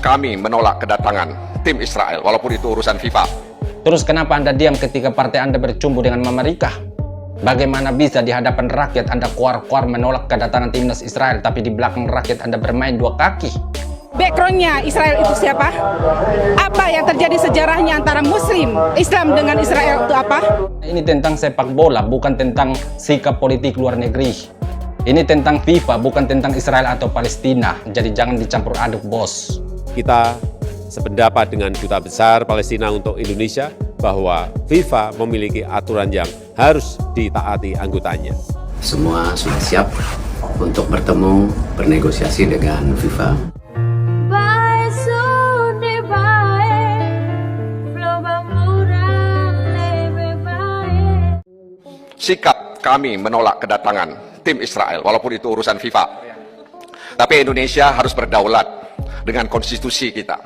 kami menolak kedatangan tim Israel, walaupun itu urusan FIFA. Terus kenapa Anda diam ketika partai Anda bercumbu dengan Amerika? Bagaimana bisa di hadapan rakyat Anda kuar-kuar menolak kedatangan timnas Israel, tapi di belakang rakyat Anda bermain dua kaki? Backgroundnya Israel itu siapa? Apa yang terjadi sejarahnya antara Muslim, Islam dengan Israel itu apa? Ini tentang sepak bola, bukan tentang sikap politik luar negeri. Ini tentang FIFA, bukan tentang Israel atau Palestina. Jadi jangan dicampur aduk, bos. Kita sependapat dengan Duta Besar Palestina untuk Indonesia bahwa FIFA memiliki aturan yang harus ditaati anggotanya. Semua sudah siap untuk bertemu, bernegosiasi dengan FIFA. Sikap kami menolak kedatangan tim Israel, walaupun itu urusan FIFA. Tapi Indonesia harus berdaulat dengan konstitusi kita.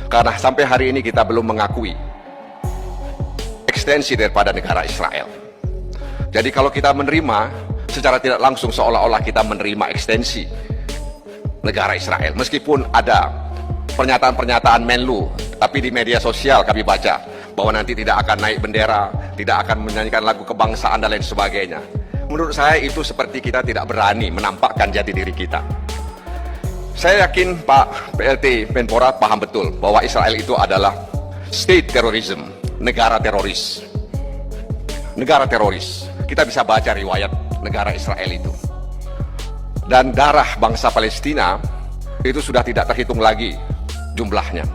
Karena sampai hari ini kita belum mengakui ekstensi daripada negara Israel. Jadi kalau kita menerima secara tidak langsung, seolah-olah kita menerima ekstensi negara Israel. Meskipun ada pernyataan-pernyataan Menlu, tapi di media sosial kami baca bahwa nanti tidak akan naik bendera, tidak akan menyanyikan lagu kebangsaan dan lain sebagainya. Menurut saya itu seperti kita tidak berani menampakkan jati diri kita. Saya yakin Pak PLT Menpora paham betul bahwa Israel itu adalah state terrorism, negara teroris. Negara teroris. Kita bisa baca riwayat negara Israel itu. Dan darah bangsa Palestina itu sudah tidak terhitung lagi jumlahnya.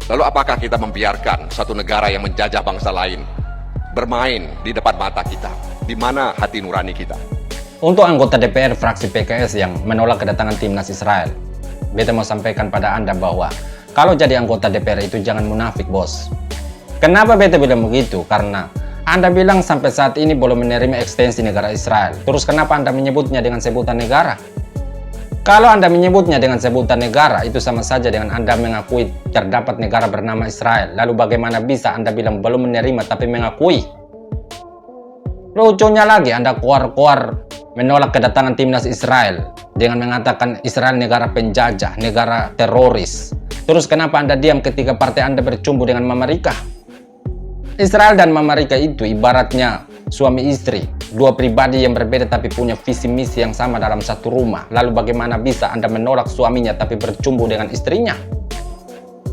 Lalu apakah kita membiarkan satu negara yang menjajah bangsa lain bermain di depan mata kita? Di mana hati nurani kita? Untuk anggota DPR fraksi PKS yang menolak kedatangan timnas Israel, beta mau sampaikan pada Anda bahwa kalau jadi anggota DPR itu jangan munafik, bos. Kenapa beta bilang begitu? Karena Anda bilang sampai saat ini belum menerima ekstensi negara Israel. Terus kenapa Anda menyebutnya dengan sebutan negara? Kalau Anda menyebutnya dengan sebutan negara, itu sama saja dengan Anda mengakui terdapat negara bernama Israel. Lalu bagaimana bisa Anda bilang belum menerima tapi mengakui? Lucunya lagi, Anda kuar-kuar menolak kedatangan timnas Israel dengan mengatakan Israel negara penjajah, negara teroris. Terus kenapa Anda diam ketika partai Anda bercumbu dengan Amerika? Israel dan Amerika itu ibaratnya suami istri, dua pribadi yang berbeda tapi punya visi misi yang sama dalam satu rumah. Lalu bagaimana bisa Anda menolak suaminya tapi bercumbu dengan istrinya?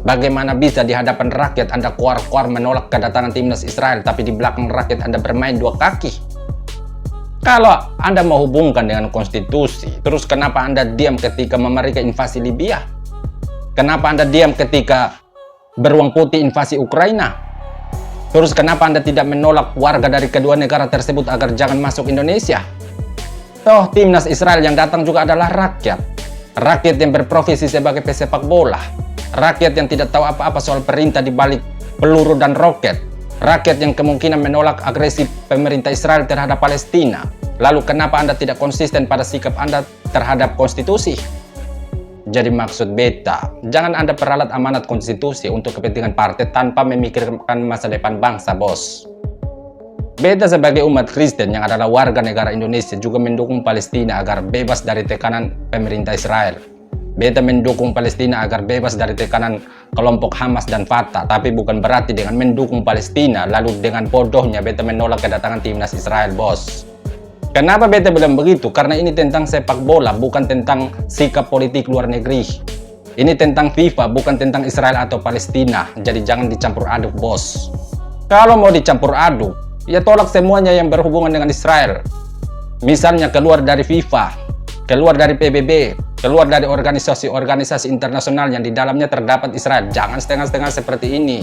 Bagaimana bisa di hadapan rakyat Anda kuar-kuar menolak kedatangan timnas Israel tapi di belakang rakyat Anda bermain dua kaki? Kalau Anda mau hubungkan dengan konstitusi, terus kenapa Anda diam ketika Amerika invasi Libya? Kenapa Anda diam ketika beruang putih invasi Ukraina? Terus kenapa Anda tidak menolak warga dari kedua negara tersebut agar jangan masuk Indonesia? Toh timnas Israel yang datang juga adalah rakyat. Rakyat yang berprofesi sebagai pesepak bola. Rakyat yang tidak tahu apa-apa soal perintah di balik peluru dan roket. Rakyat yang kemungkinan menolak agresi pemerintah Israel terhadap Palestina. Lalu kenapa Anda tidak konsisten pada sikap Anda terhadap konstitusi? Jadi maksud beta, jangan Anda peralat amanat konstitusi untuk kepentingan partai tanpa memikirkan masa depan bangsa, bos. Beta sebagai umat Kristen yang adalah warga negara Indonesia juga mendukung Palestina agar bebas dari tekanan pemerintah Israel. Beta mendukung Palestina agar bebas dari tekanan kelompok Hamas dan Fatah, tapi bukan berarti dengan mendukung Palestina lalu dengan bodohnya beta menolak kedatangan timnas Israel, bos. Kenapa beta bilang begitu? Karena ini tentang sepak bola, bukan tentang sikap politik luar negeri. Ini tentang FIFA, bukan tentang Israel atau Palestina. Jadi jangan dicampur aduk, bos. Kalau mau dicampur aduk, ya tolak semuanya yang berhubungan dengan Israel. Misalnya keluar dari FIFA, keluar dari PBB, keluar dari organisasi-organisasi internasional yang di dalamnya terdapat Israel. Jangan setengah-setengah seperti ini.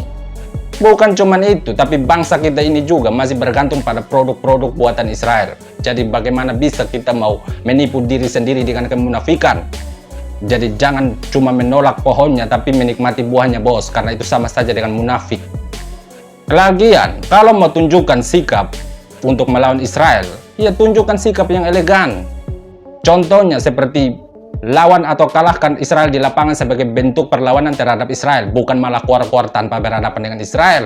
Bukan cuma itu, tapi bangsa kita ini juga masih bergantung pada produk-produk buatan Israel. Jadi bagaimana bisa kita mau menipu diri sendiri dengan kemunafikan? Jadi jangan cuma menolak pohonnya tapi menikmati buahnya, bos, karena itu sama saja dengan munafik. Lagian, kalau mau tunjukkan sikap untuk melawan Israel, ya tunjukkan sikap yang elegan. Contohnya seperti lawan atau kalahkan Israel di lapangan sebagai bentuk perlawanan terhadap Israel, bukan malah kuar-kuar tanpa berhadapan dengan Israel.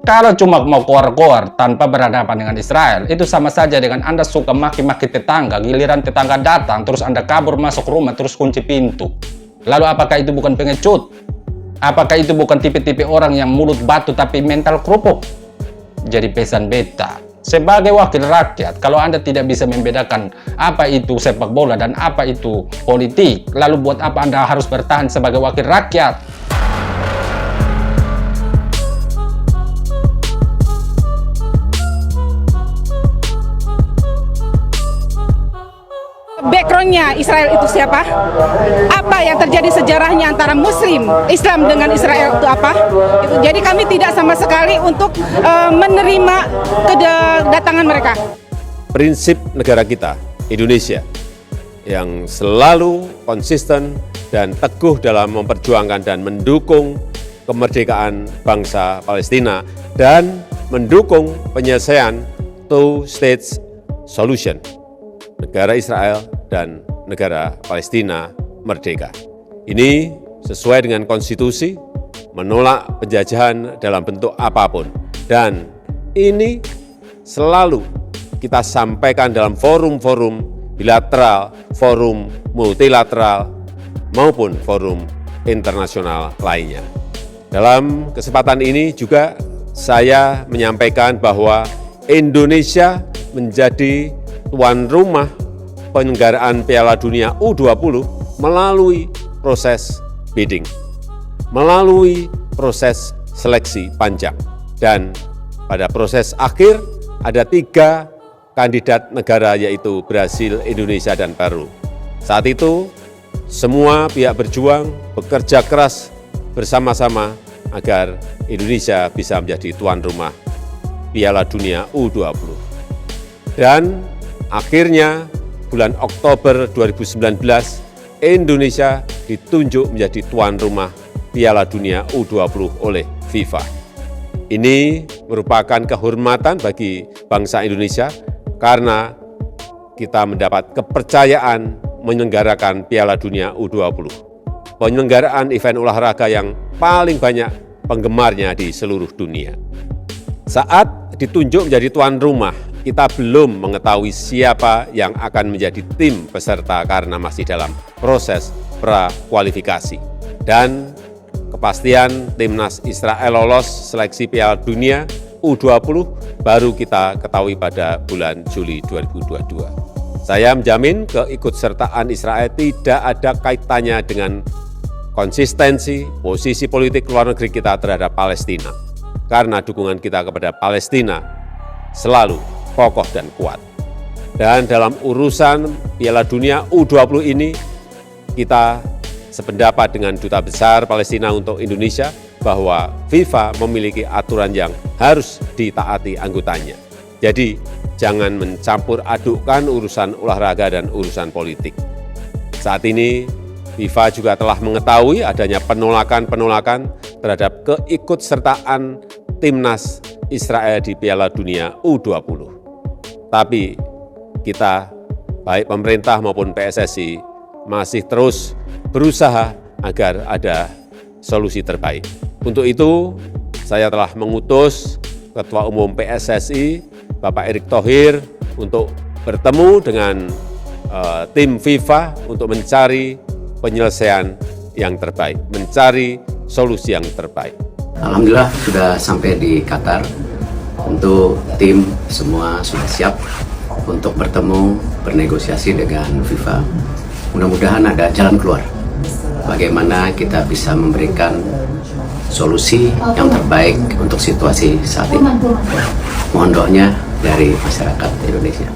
Kalau cuma mau kuar-kuar tanpa berhadapan dengan Israel, itu sama saja dengan Anda suka maki-maki tetangga, giliran tetangga datang, terus Anda kabur masuk rumah, terus kunci pintu. Lalu apakah itu bukan pengecut? Apakah itu bukan tipe-tipe orang yang mulut batu tapi mental kerupuk? Jadi pesan beta, sebagai wakil rakyat, kalau Anda tidak bisa membedakan apa itu sepak bola dan apa itu politik, lalu buat apa Anda harus bertahan sebagai wakil rakyat? Backgroundnya Israel itu siapa? Apa yang terjadi sejarahnya antara Muslim, Islam dengan Israel itu apa? Jadi kami tidak sama sekali untuk menerima kedatangan mereka. Prinsip negara kita, Indonesia, yang selalu konsisten dan teguh dalam memperjuangkan dan mendukung kemerdekaan bangsa Palestina dan mendukung penyelesaian two states solution, negara Israel dan negara Palestina merdeka. Ini sesuai dengan konstitusi, menolak penjajahan dalam bentuk apapun. Dan ini selalu kita sampaikan dalam forum-forum bilateral, forum multilateral, maupun forum internasional lainnya. Dalam kesempatan ini juga saya menyampaikan bahwa Indonesia menjadi tuan rumah penyelenggaraan Piala Dunia U20 melalui proses bidding, melalui proses seleksi panjang. Dan pada proses akhir ada 3 kandidat negara, yaitu Brasil, Indonesia, dan Peru. Saat itu semua pihak berjuang, bekerja keras bersama-sama agar Indonesia bisa menjadi tuan rumah Piala Dunia U20. Dan akhirnya bulan Oktober 2019, Indonesia ditunjuk menjadi tuan rumah Piala Dunia U20 oleh FIFA. Ini merupakan kehormatan bagi bangsa Indonesia karena kita mendapat kepercayaan menyelenggarakan Piala Dunia U20. Penyelenggaraan event olahraga yang paling banyak penggemarnya di seluruh dunia. Saat ditunjuk menjadi tuan rumah, kita belum mengetahui siapa yang akan menjadi tim peserta karena masih dalam proses prakualifikasi. Dan kepastian timnas Israel lolos seleksi Piala Dunia U20 baru kita ketahui pada bulan Juli 2022. Saya menjamin keikutsertaan Israel tidak ada kaitannya dengan konsistensi posisi politik luar negeri kita terhadap Palestina. Karena dukungan kita kepada Palestina selalu kokoh dan kuat. Dan dalam urusan Piala Dunia U20 ini, kita sependapat dengan Duta Besar Palestina untuk Indonesia bahwa FIFA memiliki aturan yang harus ditaati anggotanya. Jadi, jangan mencampur adukkan urusan olahraga dan urusan politik. Saat ini, FIFA juga telah mengetahui adanya penolakan-penolakan terhadap keikutsertaan timnas Israel di Piala Dunia U20. Tapi kita, baik pemerintah maupun PSSI, masih terus berusaha agar ada solusi terbaik. Untuk itu, saya telah mengutus Ketua Umum PSSI, Bapak Erick Thohir, untuk bertemu dengan tim FIFA untuk mencari penyelesaian yang terbaik, mencari solusi yang terbaik. Alhamdulillah sudah sampai di Qatar. Untuk tim semua sudah siap untuk bertemu, bernegosiasi dengan FIFA. Mudah-mudahan ada jalan keluar. Bagaimana kita bisa memberikan solusi yang terbaik untuk situasi saat ini. Mohon doanya dari masyarakat Indonesia.